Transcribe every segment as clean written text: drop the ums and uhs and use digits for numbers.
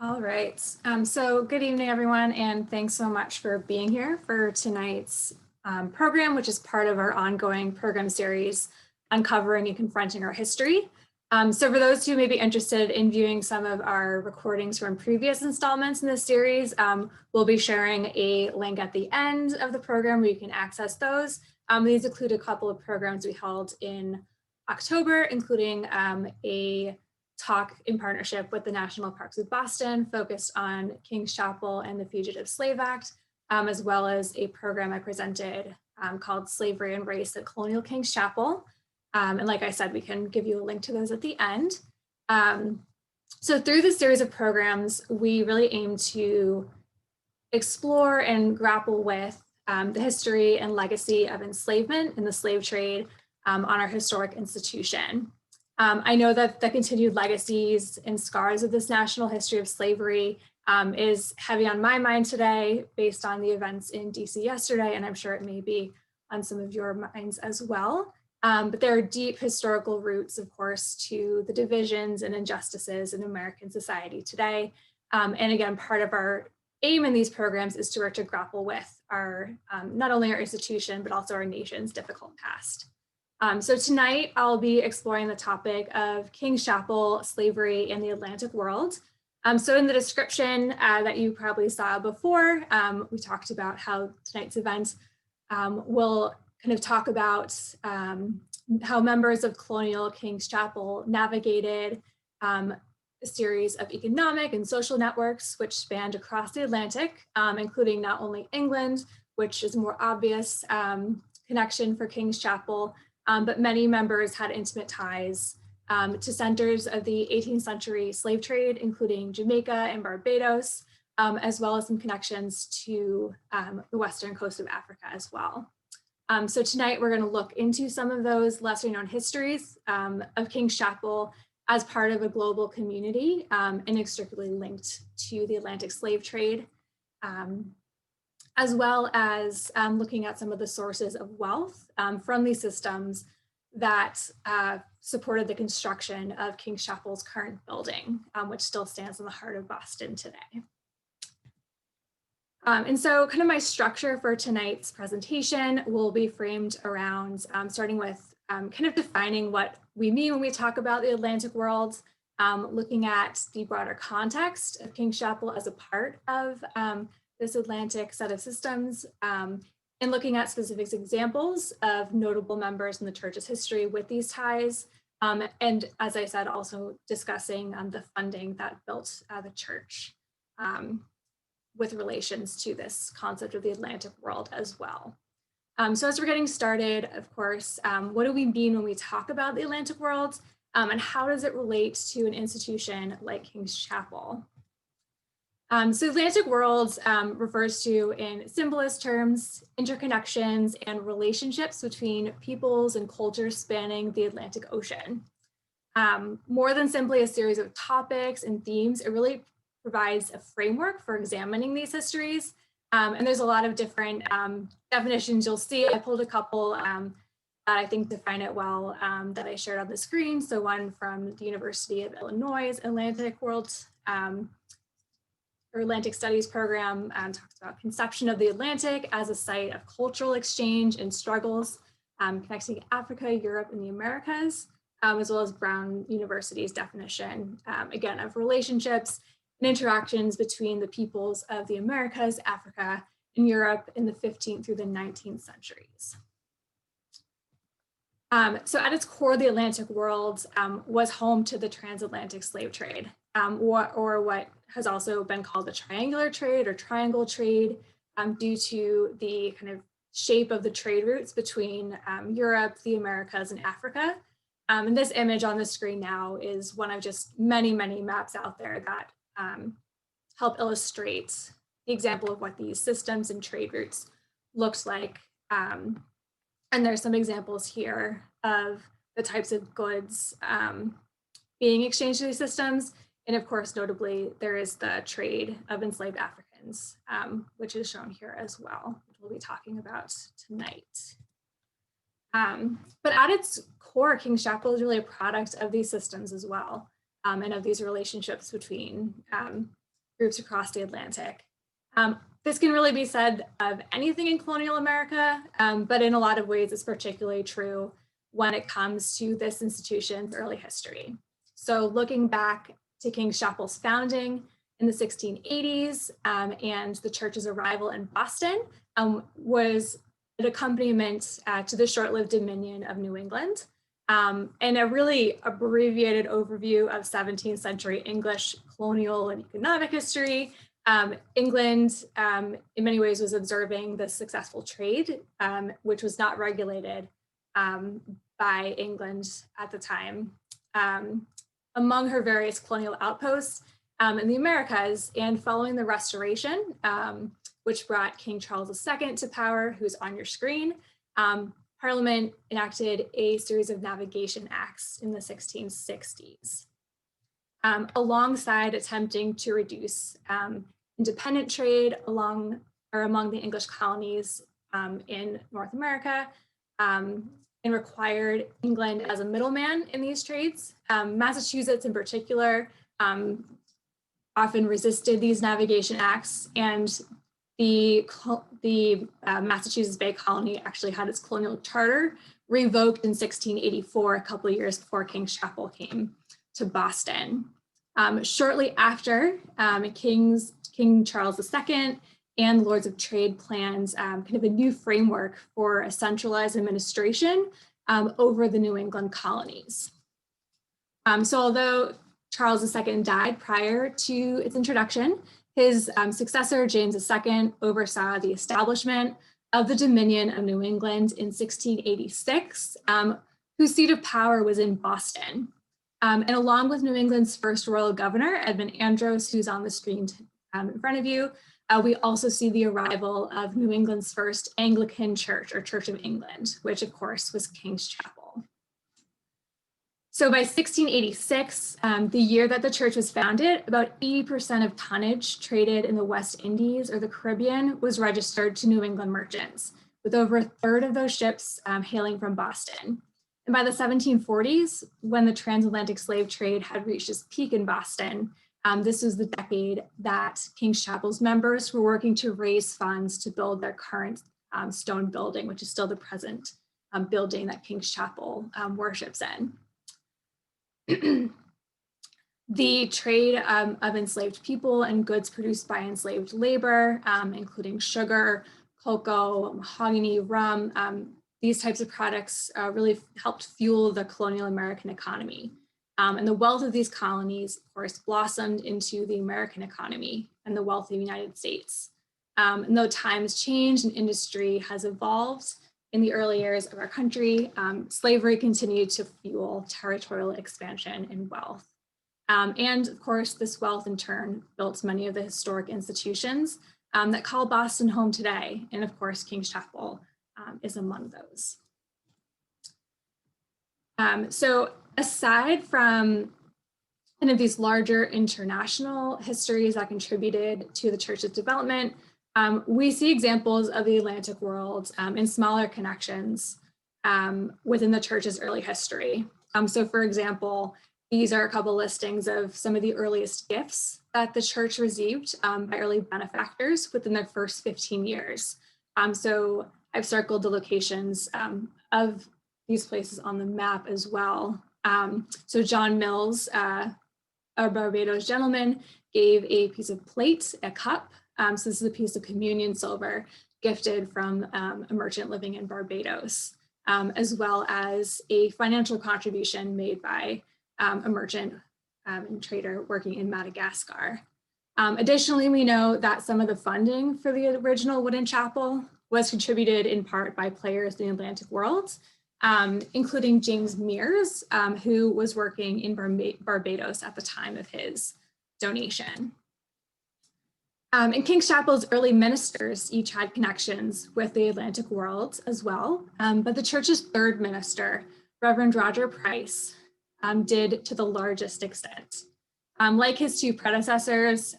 All right. So good evening, everyone, and thanks so much for being here for tonight's program, which is part of our ongoing program series, Uncovering and Confronting Our History. So for those who may be interested in viewing some of our recordings from previous installments in this series, we'll be sharing a link at the end of the program where you can access those. These include a couple of programs we held in October, including a talk in partnership with the National Parks of Boston focused on King's Chapel and the Fugitive Slave Act, as well as a program I presented called Slavery and Race at Colonial King's Chapel. And like I said, we can give you a link to those at the end. So through this series of programs, we really aim to explore and grapple with the history and legacy of enslavement and the slave trade on our historic institution. I know that the continued legacies and scars of this national history of slavery is heavy on my mind today based on the events in DC yesterday, and I'm sure it may be on some of your minds as well. But there are deep historical roots, of course, to the divisions and injustices in American society today. And again, part of our aim in these programs is to work to grapple with our, not only our institution, but also our nation's difficult past. So tonight I'll be exploring the topic of King's Chapel, slavery in the Atlantic world. So in the description that you probably saw before, we talked about how tonight's event will kind of talk about how members of Colonial King's Chapel navigated a series of economic and social networks which spanned across the Atlantic, including not only England, which is a more obvious connection for King's Chapel, but many members had intimate ties to centers of the 18th century slave trade, including Jamaica and Barbados, as well as some connections to the western coast of Africa as well. So tonight we're going to look into some of those lesser known histories of King's Chapel as part of a global community inextricably linked to the Atlantic slave trade, as well as looking at some of the sources of wealth from these systems that supported the construction of King's Chapel's current building, which still stands in the heart of Boston today. And so kind of my structure for tonight's presentation will be framed around starting with kind of defining what we mean when we talk about the Atlantic world, looking at the broader context of King's Chapel as a part of this Atlantic set of systems, and looking at specific examples of notable members in the church's history with these ties. And as I said, also discussing the funding that built the church with relations to this concept of the Atlantic world as well. So as we're getting started, of course, what do we mean when we talk about the Atlantic world, and how does it relate to an institution like King's Chapel? So Atlantic world refers to, in simplest terms, interconnections and relationships between peoples and cultures spanning the Atlantic Ocean. More than simply a series of topics and themes, it really provides a framework for examining these histories. And there's a lot of different definitions you'll see. I pulled a couple that I think define it well that I shared on the screen. So one from the University of Illinois Atlantic World or Atlantic Studies program talks about conception of the Atlantic as a site of cultural exchange and struggles connecting Africa, Europe, and the Americas, as well as Brown University's definition, again, of relationships and interactions between the peoples of the Americas, Africa, and Europe in the 15th through the 19th centuries. So at its core, the Atlantic world was home to the transatlantic slave trade, or what has also been called the triangular trade or triangle trade, due to the kind of shape of the trade routes between Europe, the Americas, and Africa. And this image on the screen now is one of just many, many maps out there that help illustrate the example of what these systems and trade routes looked like. And there's some examples here of the types of goods being exchanged to these systems. And of course, notably, there is the trade of enslaved Africans, which is shown here as well, which we'll be talking about tonight. But at its core, King's Chapel is really a product of these systems as well, and of these relationships between groups across the Atlantic. This can really be said of anything in colonial America, but in a lot of ways it's particularly true when it comes to this institution's early history. So looking back to King's Chapel's founding in the 1680s and the church's arrival in Boston was an accompaniment to the short-lived dominion of New England. And a really abbreviated overview of 17th century English colonial and economic history. England, in many ways, was observing the successful trade, which was not regulated by England at the time. Among her various colonial outposts in the Americas, and following the Restoration, which brought King Charles II to power, who's on your screen, Parliament enacted a series of navigation acts in the 1660s, alongside attempting to reduce independent trade among the English colonies in North America, and required England as a middleman in these trades. Massachusetts in particular often resisted these navigation acts, and the Massachusetts Bay Colony actually had its colonial charter revoked in 1684, a couple of years before King's Chapel came to Boston. Shortly after, King Charles II and Lords of Trade planned kind of a new framework for a centralized administration over the New England colonies. So although Charles II died prior to its introduction, his successor, James II, oversaw the establishment of the Dominion of New England in 1686, whose seat of power was in Boston. And along with New England's first royal governor, Edmund Andros, who's on the screen in front of you, we also see the arrival of New England's first Anglican church, or Church of England, which of course was King's Chapel. So by 1686, the year that the church was founded, about 80% of tonnage traded in the West Indies or the Caribbean was registered to New England merchants, with over a third of those ships hailing from Boston. And by the 1740s, when the transatlantic slave trade had reached its peak in Boston, this was the decade that King's Chapel's members were working to raise funds to build their current stone building, which is still the present building that King's Chapel worships in. The trade of enslaved people and goods produced by enslaved labor, including sugar, cocoa, mahogany, rum, these types of products really helped fuel the colonial American economy. And the wealth of these colonies, of course, blossomed into the American economy and the wealth of the United States. And though times change and industry has evolved in the early years of our country, slavery continued to fuel territorial expansion and wealth. And of course, this wealth in turn built many of the historic institutions that call Boston home today. And of course, King's Chapel is among those. So aside from kind of these larger international histories that contributed to the church's development, we see examples of the Atlantic world in smaller connections within the church's early history. So for example, these are a couple listings of some of the earliest gifts that the church received by early benefactors within their first 15 years. So I've circled the locations of these places on the map as well. So John Mills, a Barbados gentleman, gave a piece of plate, a cup. So this is a piece of communion silver gifted from a merchant living in Barbados, as well as a financial contribution made by a merchant and trader working in Madagascar. Additionally, we know that some of the funding for the original wooden chapel was contributed in part by players in the Atlantic world, including James Mears, who was working in Barbados at the time of his donation. And King's Chapel's early ministers each had connections with the Atlantic world as well, but the church's third minister, Reverend Roger Price, did to the largest extent. Like his two predecessors,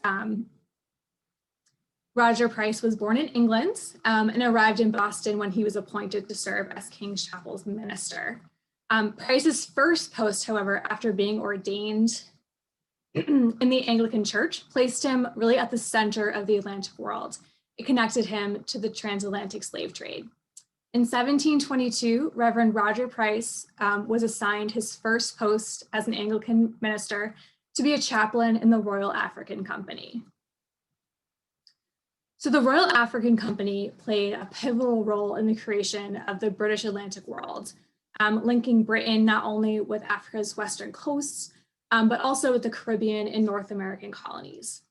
Roger Price was born in England and arrived in Boston when he was appointed to serve as King's Chapel's minister. Price's first post, however, after being ordained in the Anglican Church placed him really at the center of the Atlantic world. It connected him to the transatlantic slave trade. In 1722, Reverend Roger Price was assigned his first post as an Anglican minister to be a chaplain in the Royal African Company. So the Royal African Company played a pivotal role in the creation of the British Atlantic world, linking Britain not only with Africa's western coasts, but also with the Caribbean and North American colonies.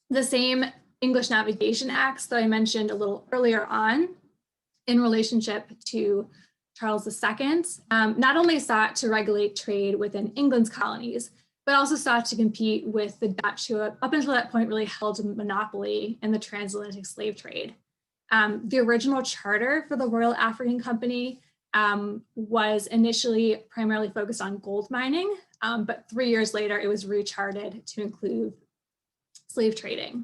The same English Navigation Acts that I mentioned a little earlier on in relationship to Charles II, not only sought to regulate trade within England's colonies, but also sought to compete with the Dutch, who up until that point really held a monopoly in the transatlantic slave trade. The original charter for the Royal African Company was initially primarily focused on gold mining, but 3 years later it was recharted to include slave trading.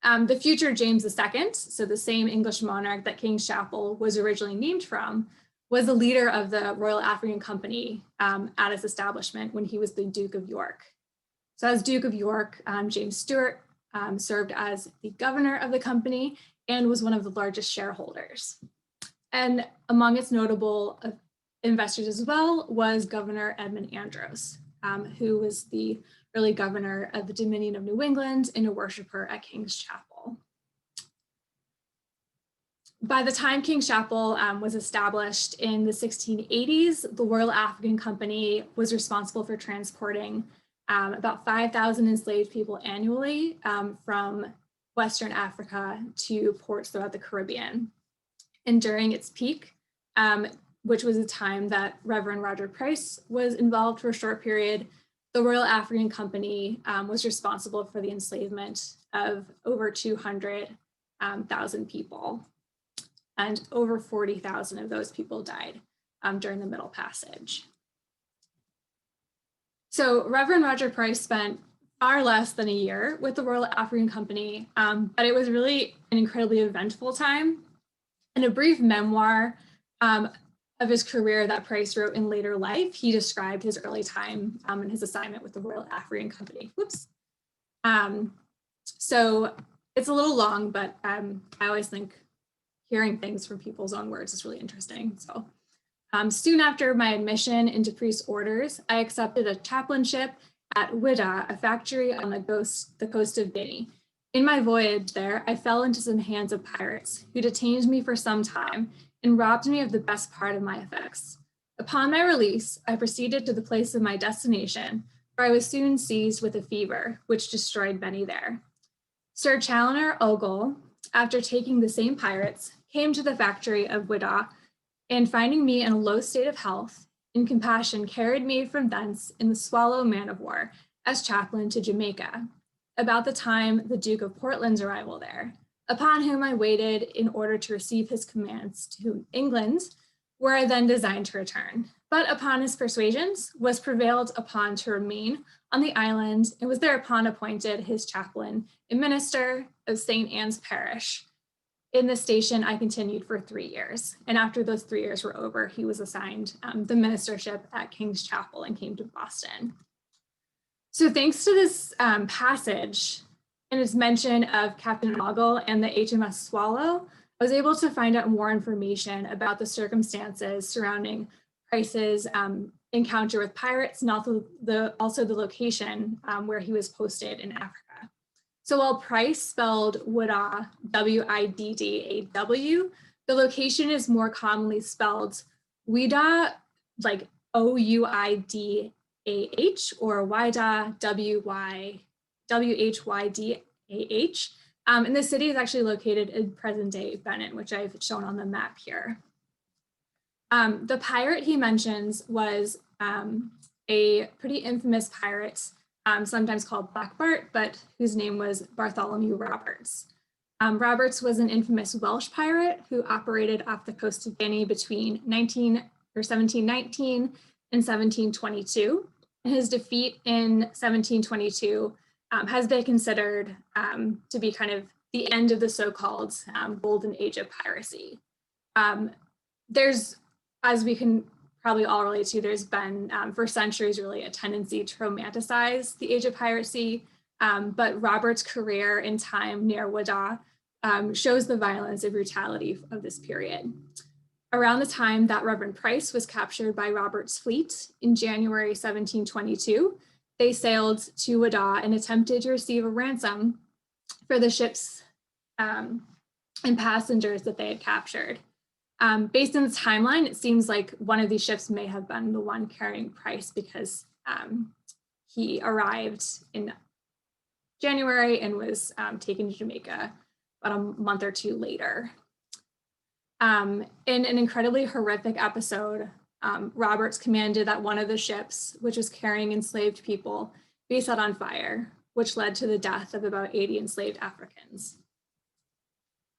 The future James II, so the same English monarch that King's Chapel was originally named from, was the leader of the Royal African Company at its establishment when he was the Duke of York. So as Duke of York, James Stuart served as the governor of the company and was one of the largest shareholders. And among its notable investors as well was Governor Edmund Andros, who was the early governor of the Dominion of New England and a worshiper at King's Chapel. By the time King's Chapel was established in the 1680s, the Royal African Company was responsible for transporting about 5,000 enslaved people annually from Western Africa to ports throughout the Caribbean. And during its peak, which was a time that Reverend Roger Price was involved for a short period, the Royal African Company was responsible for the enslavement of over 200,000 people. And over 40,000 of those people died during the Middle Passage. So Reverend Roger Price spent far less than a year with the Royal African Company, but it was really an incredibly eventful time. In a brief memoir of his career that Price wrote in later life, he described his early time and his assignment with the Royal African Company. Whoops. So it's a little long, but I always think hearing things from people's own words is really interesting. So soon after my admission into priest orders, I accepted a chaplainship at Whydah, a factory on the coast of Guinea. In my voyage there, I fell into some hands of pirates who detained me for some time and robbed me of the best part of my effects. Upon my release, I proceeded to the place of my destination, where I was soon seized with a fever, which destroyed many there. Sir Challoner Ogle, after taking the same pirates, came to the factory of Whydah, and finding me in a low state of health, in compassion carried me from thence in the Swallow man-of-war as chaplain to Jamaica, about the time the Duke of Portland's arrival there, upon whom I waited in order to receive his commands to England, where I then designed to return. But upon his persuasions, was prevailed upon to remain on the island, and was thereupon appointed his chaplain and minister of St. Anne's Parish. In this station, I continued for 3 years. And after those 3 years were over, he was assigned the ministership at King's Chapel and came to Boston. So thanks to this passage and its mention of Captain Ogle and the HMS Swallow, I was able to find out more information about the circumstances surrounding Price's encounter with pirates and also the location where he was posted in Africa. So while Price spelled Whydah, W-I-D-D-A-W, the location is more commonly spelled Whydah, like O-U-I-D-A-H, or Whydah, W-H-Y-D-A-H. And the city is actually located in present-day Benin, which I've shown on the map here. The pirate he mentions was a pretty infamous pirate, sometimes called Black Bart, but whose name was Bartholomew Roberts. Roberts was an infamous Welsh pirate who operated off the coast of Guinea between 1719 and 1722. And his defeat in 1722 has been considered to be kind of the end of the so-called golden age of piracy. There's, as we can probably all relate to, there's been for centuries really a tendency to romanticize the Age of Piracy, but Roberts' career in time near Wada shows the violence and brutality of this period. Around the time that Reverend Price was captured by Roberts' fleet in January 1722, they sailed to Wada and attempted to receive a ransom for the ships and passengers that they had captured. Based on the timeline, it seems like one of these ships may have been the one carrying Price, because he arrived in January and was taken to Jamaica about a month or two later. In an incredibly horrific episode, Roberts commanded that one of the ships, which was carrying enslaved people, be set on fire, which led to the death of about 80 enslaved Africans.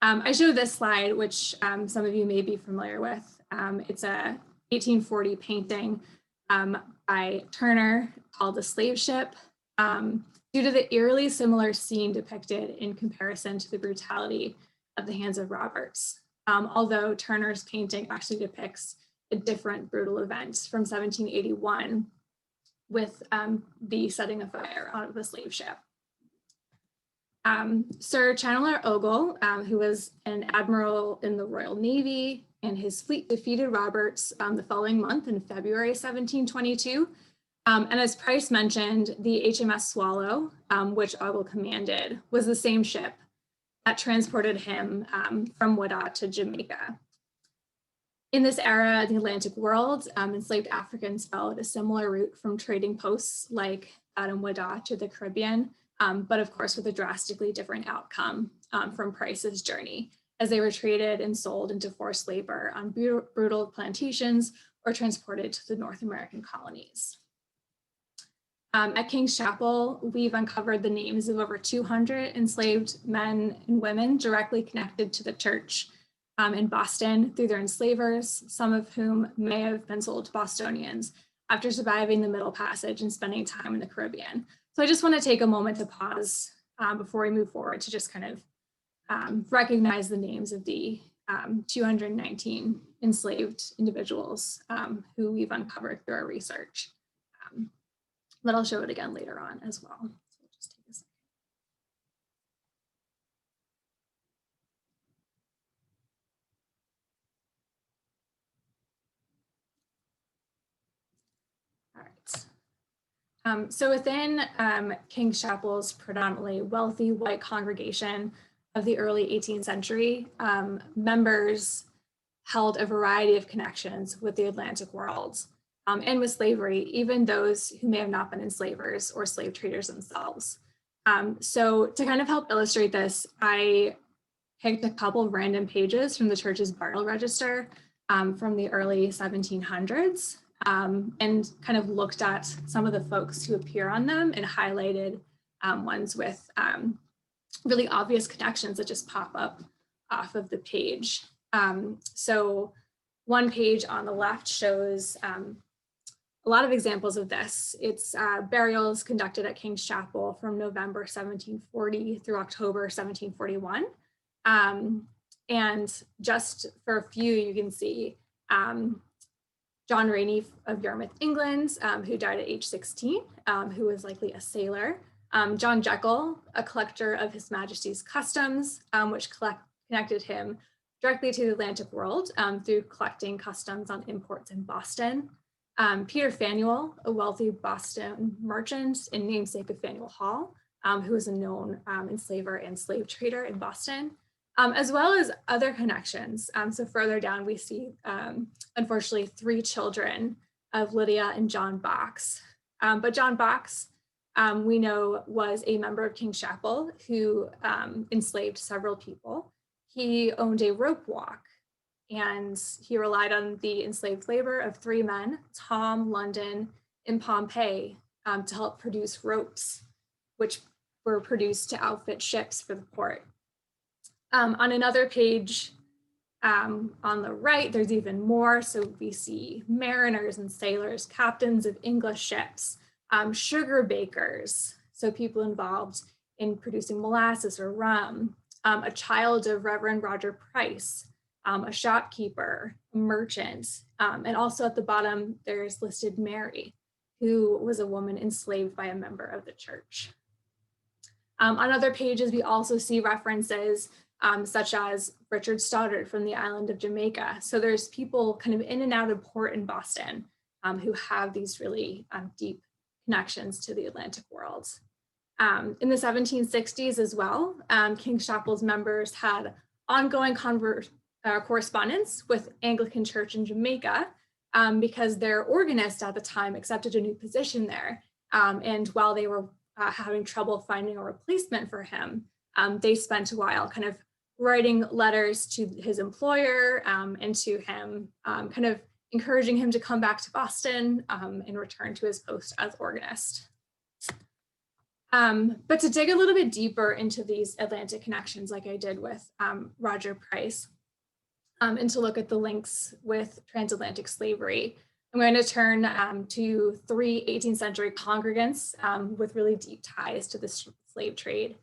I show this slide, which some of you may be familiar with. It's a 1840 painting by Turner called The Slave Ship, due to the eerily similar scene depicted in comparison to the brutality of the hands of Roberts. Although Turner's painting actually depicts a different brutal event from 1781 with the setting of fire on the slave ship. Sir Chandler Ogle, who was an admiral in the Royal Navy, and his fleet defeated Roberts the following month in February 1722. And as Price mentioned, the HMS Swallow, which Ogle commanded, was the same ship that transported him from Wada to Jamaica. In this era, the Atlantic world, enslaved Africans followed a similar route from trading posts like in Wada to the Caribbean, but of course with a drastically different outcome from Price's journey, as they were traded and sold into forced labor on brutal plantations or transported to the North American colonies. At King's Chapel, we've uncovered the names of over 200 enslaved men and women directly connected to the church in Boston through their enslavers, some of whom may have been sold to Bostonians after surviving the Middle Passage and spending time in the Caribbean. So I just want to take a moment to pause before we move forward to just kind of recognize the names of the 219 enslaved individuals who we've uncovered through our research. But I'll show it again later on as well. So we'll just take a second. All right. So within King's Chapel's predominantly wealthy white congregation of the early 18th century, members held a variety of connections with the Atlantic world. And with slavery, even those who may have not been enslavers or slave traders themselves. So to kind of help illustrate this, I picked a couple of random pages from the church's burial register from the early 1700s and kind of looked at some of the folks who appear on them and highlighted ones with really obvious connections that just pop up off of the page. So one page on the left shows a lot of examples of this. It's burials conducted at King's Chapel from November 1740 through October 1741. And just for a few, you can see John Rainey of Yarmouth, England, who died at age 16, who was likely a sailor. John Jekyll, a collector of His Majesty's customs, which connected him directly to the Atlantic world through collecting customs on imports in Boston. Peter Faneuil, a wealthy Boston merchant and namesake of Faneuil Hall, who was a known enslaver and slave trader in Boston, as well as other connections. So further down, we see, unfortunately, 3 children of Lydia and John Box. But John Box, we know, was a member of King's Chapel who enslaved several people. He owned a rope walk, and he relied on the enslaved labor of 3 men, Tom, London, and Pompey, to help produce ropes, which were produced to outfit ships for the port. On another page on the right, there's even more. So we see mariners and sailors, captains of English ships, sugar bakers, so people involved in producing molasses or rum, a child of Reverend Roger Price, a shopkeeper, a merchant, and also at the bottom, there's listed Mary, who was a woman enslaved by a member of the church. On other pages, we also see references such as Richard Stoddard from the island of Jamaica. So there's people kind of in and out of port in Boston who have these really deep connections to the Atlantic world. In the 1760s as well, King's Chapel's members had ongoing correspondence with Anglican Church in Jamaica because their organist at the time accepted a new position there. And while they were having trouble finding a replacement for him, they spent a while kind of writing letters to his employer and to him, kind of encouraging him to come back to Boston and return to his post as organist. But to dig a little bit deeper into these Atlantic connections, like I did with Roger Price, and to look at the links with transatlantic slavery, I'm going to turn to 3 18th century congregants with really deep ties to the slave trade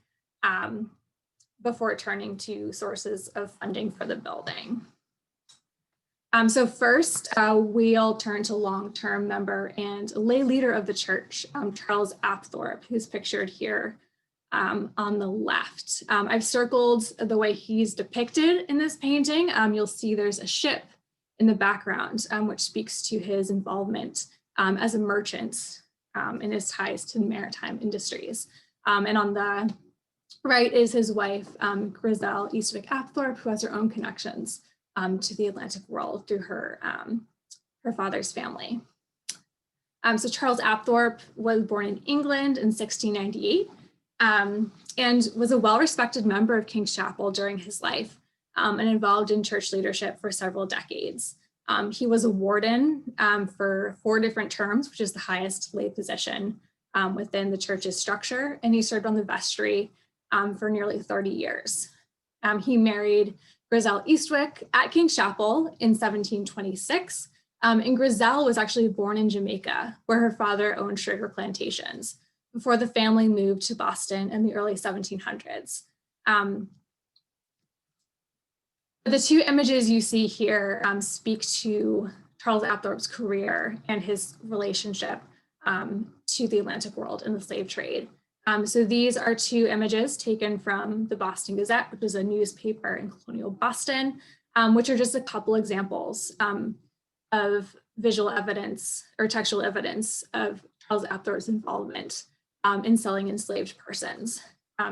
before turning to sources of funding for the building. So first, we'll turn to long-term member and lay leader of the church, Charles Apthorp, who's pictured here on the left. I've circled the way he's depicted in this painting. You'll see there's a ship in the background, which speaks to his involvement as a merchant and his ties to maritime industries. And on the right is his wife, Griselle Eastwick Apthorp, who has her own connections to the Atlantic world through her father's family. So Charles Apthorp was born in England in 1698 and was a well-respected member of King's Chapel during his life and involved in church leadership for several decades. He was a warden for 4 different terms, which is the highest lay position within the church's structure, and he served on the vestry for nearly 30 years. He married Griselle Eastwick at King's Chapel in 1726, and Griselle was actually born in Jamaica, where her father owned sugar plantations, before the family moved to Boston in the early 1700s. The 2 images you see here speak to Charles Apthorp's career and his relationship to the Atlantic world and the slave trade. So these are 2 images taken from the Boston Gazette, which is a newspaper in colonial Boston, which are just a couple examples of visual evidence or textual evidence of Charles Apthorp's involvement in selling enslaved persons.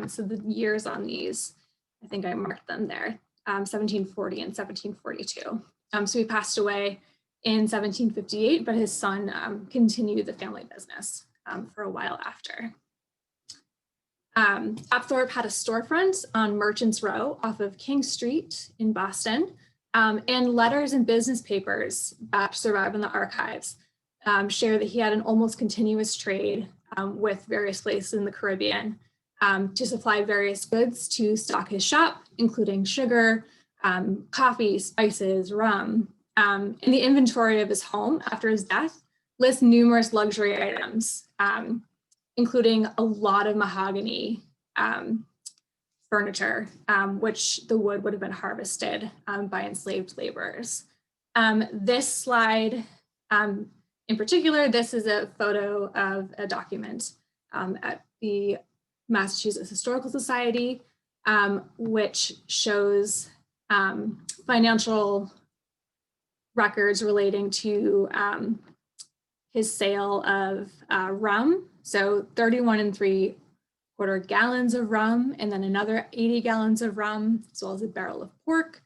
So the years on these, I think I marked them there, 1740 and 1742. So he passed away in 1758, but his son continued the family business for a while after. Apthorp had a storefront on Merchants Row off of King Street in Boston, and letters and business papers that survive in the archives share that he had an almost continuous trade with various places in the Caribbean to supply various goods to stock his shop, including sugar, coffee, spices, rum. And the inventory of his home after his death lists numerous luxury items, including a lot of mahogany furniture, which the wood would have been harvested by enslaved laborers. This slide, in particular, this is a photo of a document at the Massachusetts Historical Society, which shows financial records relating to his sale of rum. So 31 3/4 gallons of rum, and then another 80 gallons of rum, as well as a barrel of pork.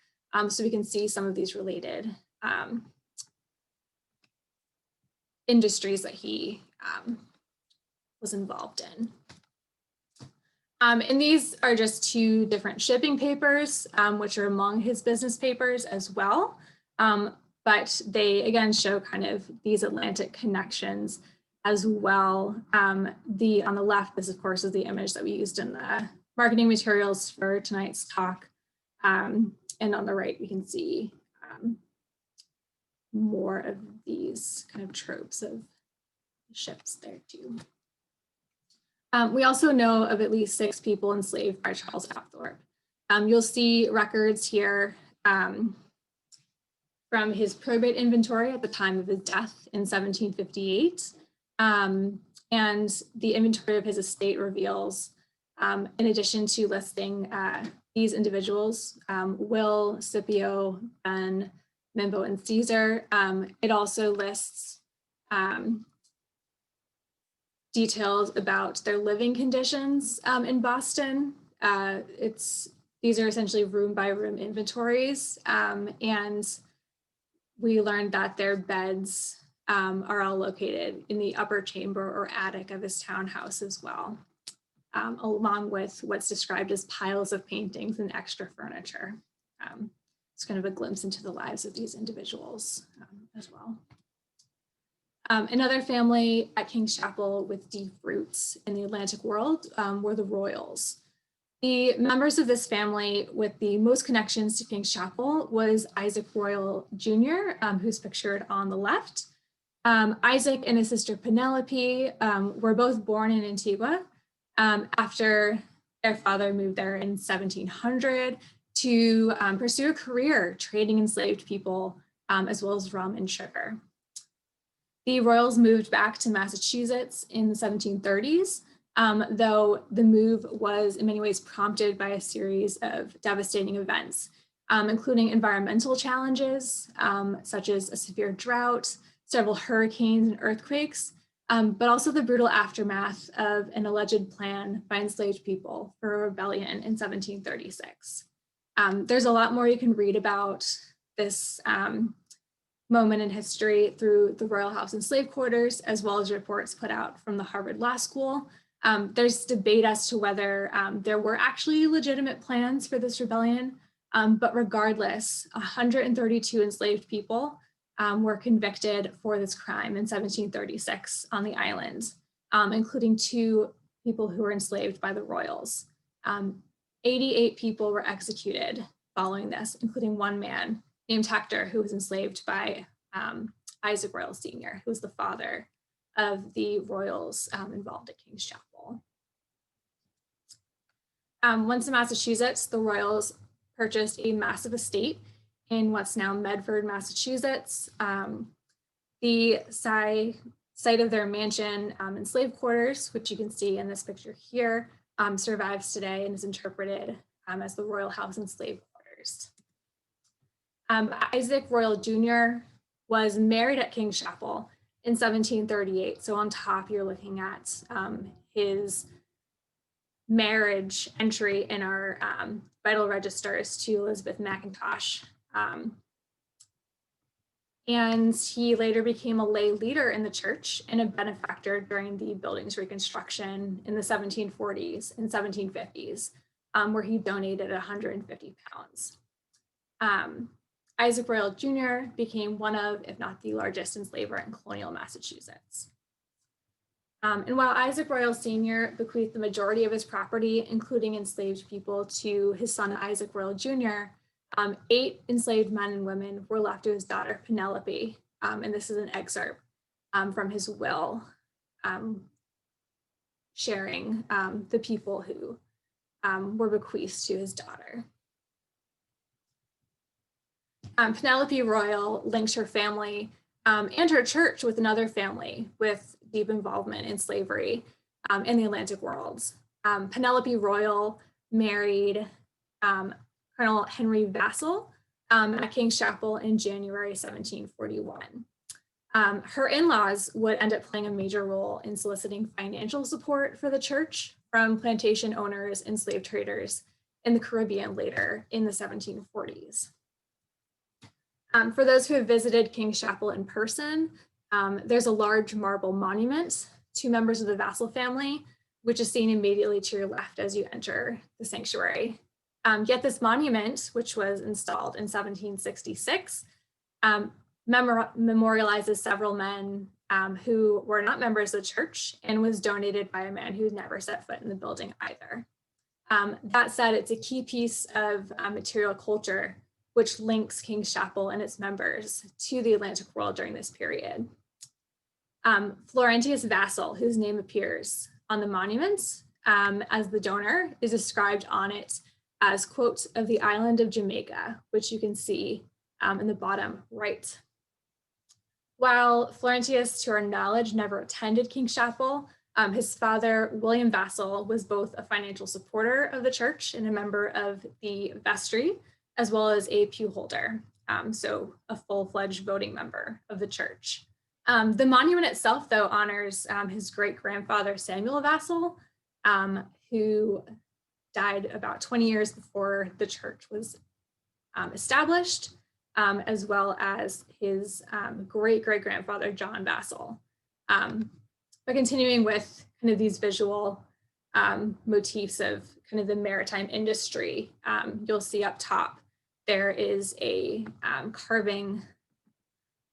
So we can see some of these related industries that he was involved in. And these are just 2 different shipping papers, which are among his business papers as well. But they, again, show kind of these Atlantic connections as well. On the left, this, of course, is the image that we used in the marketing materials for tonight's talk. And on the right, we can see more of these kind of tropes of ships there too. We also know of at least 6 people enslaved by Charles Apthorp. You'll see records here from his probate inventory at the time of his death in 1758. And the inventory of his estate reveals, in addition to listing these individuals, Will, Scipio, Ben, Mimbo, and Caesar, it also lists details about their living conditions in Boston. These are essentially room by room inventories, and we learned that their beds are all located in the upper chamber or attic of his townhouse as well, along with what's described as piles of paintings and extra furniture. It's kind of a glimpse into the lives of these individuals as well. Another family at King's Chapel with deep roots in the Atlantic world were the Royals. The members of this family with the most connections to King's Chapel was Isaac Royal Jr., who's pictured on the left. Isaac and his sister Penelope were both born in Antigua after their father moved there in 1700 to pursue a career trading enslaved people, as well as rum and sugar. The Royals moved back to Massachusetts in the 1730s, though the move was in many ways prompted by a series of devastating events, including environmental challenges, such as a severe drought, several hurricanes and earthquakes, but also the brutal aftermath of an alleged plan by enslaved people for a rebellion in 1736. There's a lot more you can read about this moment in history through the Royal House and Slave Quarters, as well as reports put out from the Harvard Law School. There's debate as to whether there were actually legitimate plans for this rebellion, but regardless, 132 enslaved people were convicted for this crime in 1736 on the island, including 2 people who were enslaved by the Royals. 88 people were executed following this, including one man named Hector, who was enslaved by Isaac Royal Sr., who was the father of the Royals involved at King's Chapel. Once in Massachusetts, the Royals purchased a massive estate in what's now Medford, Massachusetts. The site of their mansion and slave quarters, which you can see in this picture here, survives today and is interpreted as the Royal House and Slave Quarters. Isaac Royal Jr. was married at King's Chapel in 1738. So on top, you're looking at his marriage entry in our vital registers to Elizabeth McIntosh. And he later became a lay leader in the church and a benefactor during the building's reconstruction in the 1740s and 1750s, where he donated 150 pounds. Isaac Royal Jr. became one of, if not the largest enslaver in colonial Massachusetts. And while Isaac Royal Sr. bequeathed the majority of his property, including enslaved people, to his son Isaac Royal Jr., 8 enslaved men and women were left to his daughter Penelope. And this is an excerpt from his will, sharing the people who were bequeathed to his daughter. Penelope Royal linked her family and her church with another family with deep involvement in slavery in the Atlantic world. Penelope Royal married Colonel Henry Vassall at King's Chapel in January 1741. Her in-laws would end up playing a major role in soliciting financial support for the church from plantation owners and slave traders in the Caribbean later in the 1740s. For those who have visited King's Chapel in person, there's a large marble monument to members of the Vassall family, which is seen immediately to your left as you enter the sanctuary. Yet this monument, which was installed in 1766, memorializes several men who were not members of the church and was donated by a man who never set foot in the building either. That said, it's a key piece of material culture which links King's Chapel and its members to the Atlantic world during this period. Florentius Vassall, whose name appears on the monument as the donor, is described on it as, quote, of the island of Jamaica, which you can see in the bottom right. While Florentius, to our knowledge, never attended King's Chapel, his father, William Vassall, was both a financial supporter of the church and a member of the vestry, as well as a pew holder, so a full-fledged voting member of the church. The monument itself, though, honors his great-grandfather, Samuel Vassall, who died about 20 years before the church was established, as well as his great-great-grandfather, John Vassall. But continuing with kind of these visual motifs of kind of the maritime industry, you'll see up top, there is a carving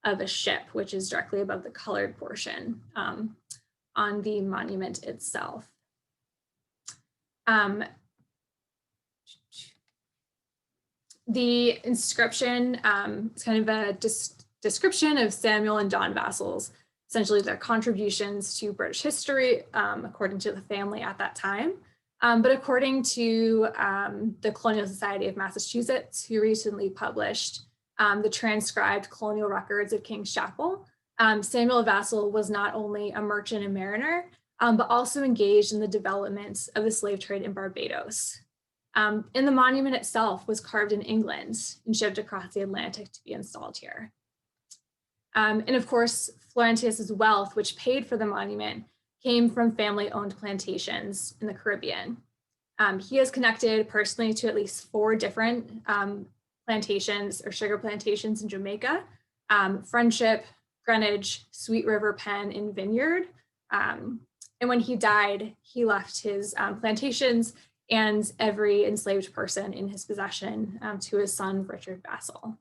of a ship, which is directly above the colored portion on the monument itself. The inscription is kind of a description of Samuel and John Vassall's, essentially their contributions to British history, according to the family at that time. But according to the Colonial Society of Massachusetts, who recently published the transcribed colonial records of King's Chapel, Samuel Vassall was not only a merchant and mariner, but also engaged in the development of the slave trade in Barbados. And the monument itself was carved in England and shipped across the Atlantic to be installed here. And of course, Florentius's wealth, which paid for the monument, came from family-owned plantations in the Caribbean. He is connected personally to at least 4 different plantations or sugar plantations in Jamaica: Friendship, Greenwich, Sweet River, Penn, and Vineyard. And when he died, he left his plantations and every enslaved person in his possession to his son, Richard Vassall.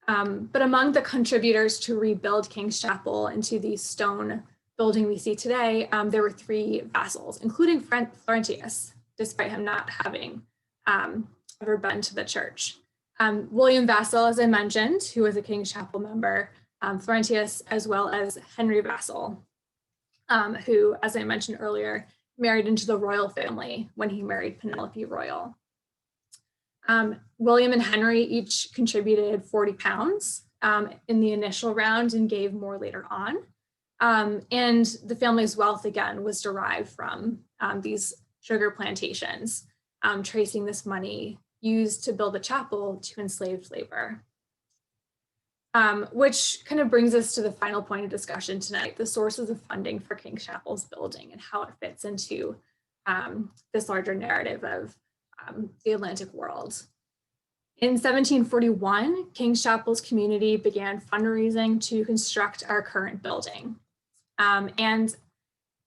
But among the contributors to rebuild King's Chapel into the stone building we see today, there were 3 Vassalls, including Florentius, despite him not having ever been to the church. William Vassall, as I mentioned, who was a King's Chapel member, Florentius, as well as Henry Vassall, who, as I mentioned earlier, married into the royal family when he married Penelope Royal. William and Henry each contributed 40 pounds in the initial round and gave more later on. And the family's wealth, again, was derived from these sugar plantations, tracing this money used to build the chapel to enslaved labor. Which kind of brings us to the final point of discussion tonight, the sources of funding for King's Chapel's building and how it fits into this larger narrative of the Atlantic world. In 1741, King's Chapel's community began fundraising to construct our current building. And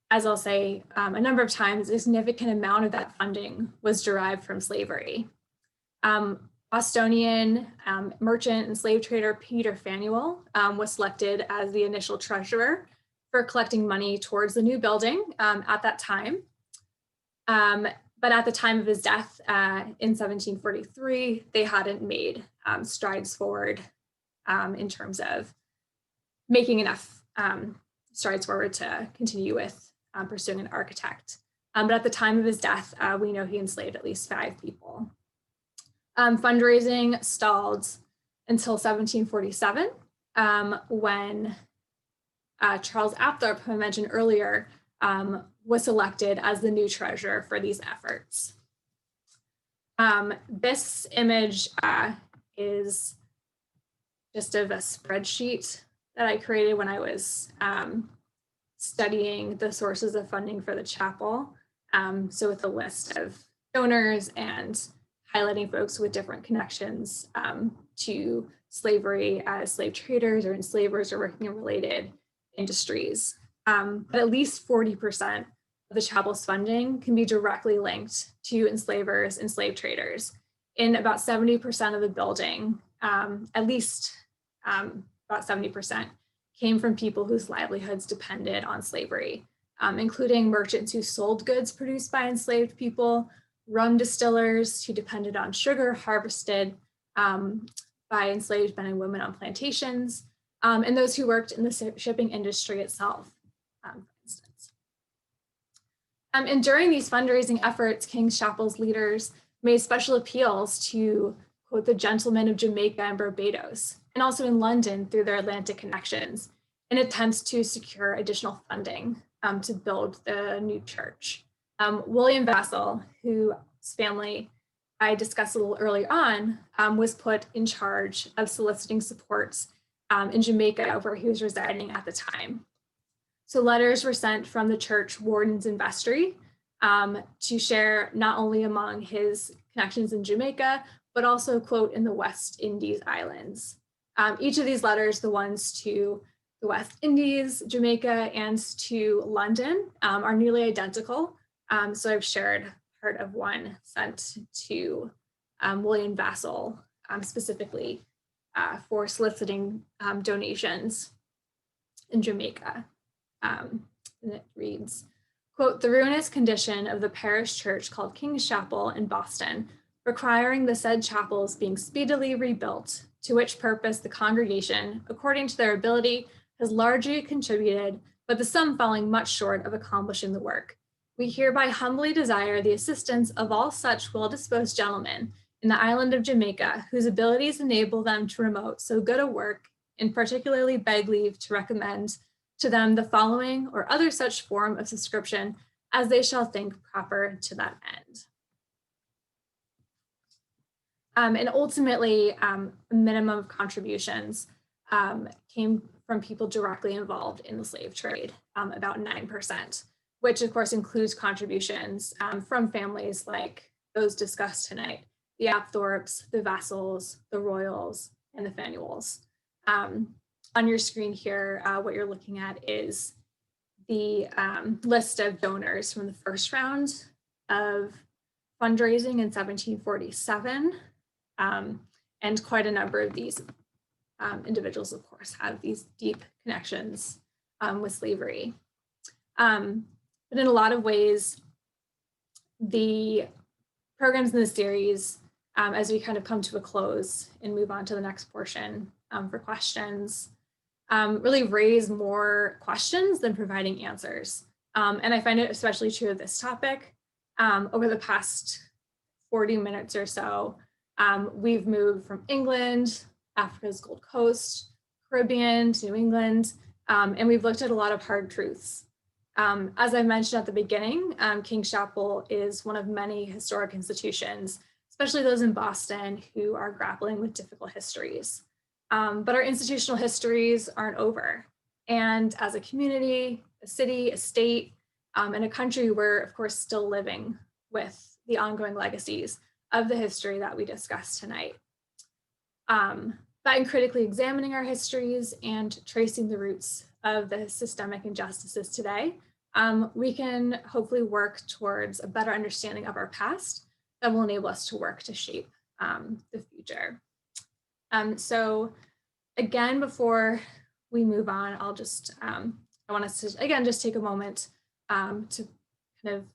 as I'll say a number of times, a significant amount of that funding was derived from slavery. Bostonian merchant and slave trader Peter Faneuil was selected as the initial treasurer for collecting money towards the new building at that time. But at the time of his death in 1743, they hadn't made strides forward in terms of making enough strides forward to continue with pursuing an architect. But at the time of his death, we know he enslaved at least 5 people. Fundraising stalled until 1747, when Charles Apthorp, who I mentioned earlier, was selected as the new treasurer for these efforts. This image is just of a spreadsheet that I created when I was studying the sources of funding for the chapel. So with a list of donors and highlighting folks with different connections to slavery as slave traders or enslavers or working in related industries. But at least 40% of the chapel's funding can be directly linked to enslavers and slave traders. In about 70% of the building, at least about 70% came from people whose livelihoods depended on slavery, including merchants who sold goods produced by enslaved people, rum distillers who depended on sugar harvested by enslaved men and women on plantations, and those who worked in the shipping industry itself, for instance. And during these fundraising efforts, King's Chapel's leaders made special appeals to quote, the gentlemen of Jamaica and Barbados, and also in London through their Atlantic connections, in attempts to secure additional funding to build the new church. William Vassall, whose family I discussed a little earlier on, was put in charge of soliciting supports in Jamaica, where he was residing at the time. So letters were sent from the church wardens and vestry to share not only among his connections in Jamaica, but also, quote, in the West Indies Islands. Each of these letters, the ones to the West Indies, Jamaica, and to London, are nearly identical. So I've shared part of one sent to William Vassall specifically for soliciting donations in Jamaica. And it reads, quote, the ruinous condition of the parish church called King's Chapel in Boston, requiring the said chapels being speedily rebuilt, to which purpose the congregation, according to their ability, has largely contributed, but the sum falling much short of accomplishing the work. We hereby humbly desire the assistance of all such well-disposed gentlemen in the island of Jamaica, whose abilities enable them to promote so good a work, and particularly beg leave to recommend to them the following or other such form of subscription as they shall think proper to that end. And ultimately, a minimum of contributions came from people directly involved in the slave trade, about 9%, which of course includes contributions from families like those discussed tonight, the Apthorps, the Vassalls, the Royals, and the Faneuils. On your screen here, what you're looking at is the list of donors from the first round of fundraising in 1747. And quite a number of these individuals, of course, have these deep connections with slavery. But in a lot of ways, the programs in the series, as we kind of come to a close and move on to the next portion for questions, really raise more questions than providing answers. And I find it especially true of this topic. Over the past 40 minutes or so, we've moved from England, Africa's Gold Coast, Caribbean to New England, and we've looked at a lot of hard truths. As I mentioned at the beginning, King's Chapel is one of many historic institutions, especially those in Boston, who are grappling with difficult histories. But our institutional histories aren't over. And as a community, a city, a state, and a country, we're of course still living with the ongoing legacies of the history that we discussed tonight. But in critically examining our histories and tracing the roots of the systemic injustices today, we can hopefully work towards a better understanding of our past that will enable us to work to shape the future. So again, before we move on, I'll just, I want us to, again, just take a moment to kind of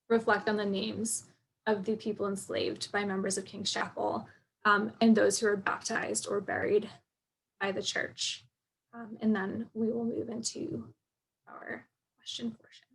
reflect on the names of the people enslaved by members of King's Chapel and those who were baptized or buried by the church. And then we will move into our question portion.